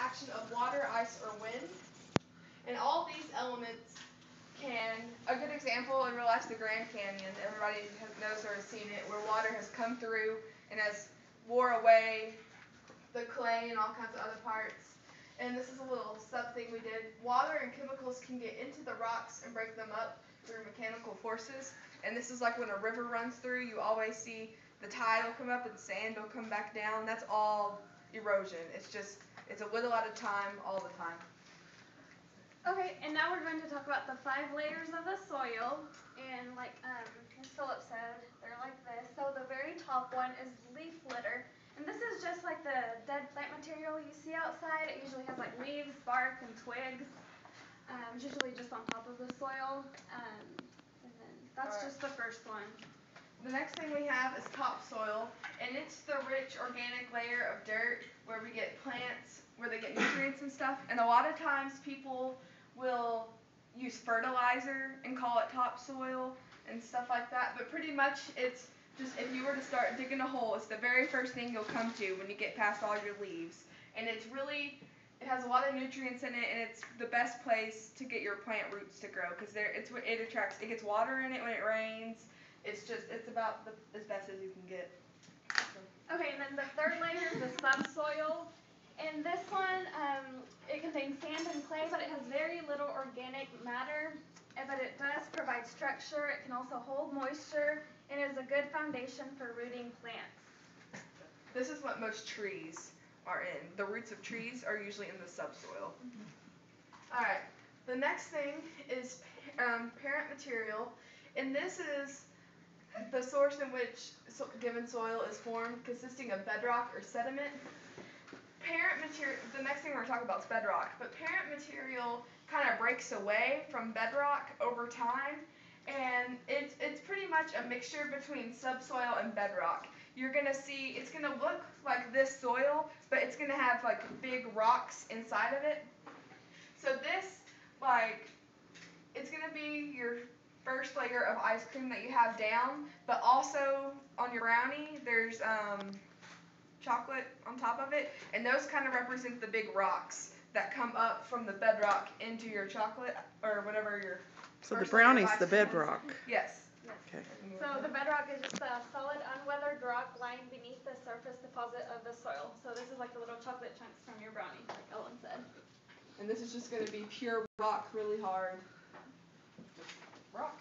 action of water, ice, or wind. And all these elements a good example in real life is the Grand Canyon. Everybody knows or has seen it, where water has come through and has wore away the clay and all kinds of other parts. And this is a little sub thing we did. Water and chemicals can get into the rocks and break them up through mechanical forces. And this is like when a river runs through, you always see the tide will come up and sand will come back down. That's all erosion. It's a little at a time, all the time. Okay, and now we're going to talk about the 5 layers of the soil. And like Ms. Phillips said, they're like this. So the very top one is leaf litter. And this is just like the dead plant material you see outside. It usually has like leaves, bark, and twigs. It's usually just on top of the soil. And then that's just the first one. The next thing we have is topsoil, and it's the rich organic layer of dirt where we get plants, where they get nutrients and stuff. And a lot of times people will use fertilizer and call it topsoil and stuff like that. But pretty much it's just, if you were to start digging a hole, it's the very first thing you'll come to when you get past all your leaves. And it has a lot of nutrients in it, and it's the best place to get your plant roots to grow because it gets water in it when it rains. It's about as best as you can get. Okay, and then the third layer is the subsoil. And this one, it contains sand and clay, but it has very little organic matter. But it does provide structure. It can also hold moisture, and is a good foundation for rooting plants. This is what most trees are in. The roots of trees are usually in the subsoil. All right, the next thing is parent material, and this is the source in which given soil is formed, consisting of bedrock or sediment. Parent material, the next thing we're going to talk about is bedrock, but parent material kind of breaks away from bedrock over time, and it's pretty much a mixture between subsoil and bedrock. You're going to see, it's going to look like this soil, but it's going to have like big rocks inside of it. So this, it's going to be your first layer of ice cream that you have down, but also on your brownie there's chocolate on top of it, and those kind of represent the big rocks that come up from the bedrock into your chocolate or whatever your. So the brownie's the bedrock. Yes. Okay. So the bedrock is just a solid, unweathered rock lying beneath the surface deposit of the soil. So this is like the little chocolate chunks from your brownie, like Ellen said. And this is just going to be pure rock, really hard. Just rock.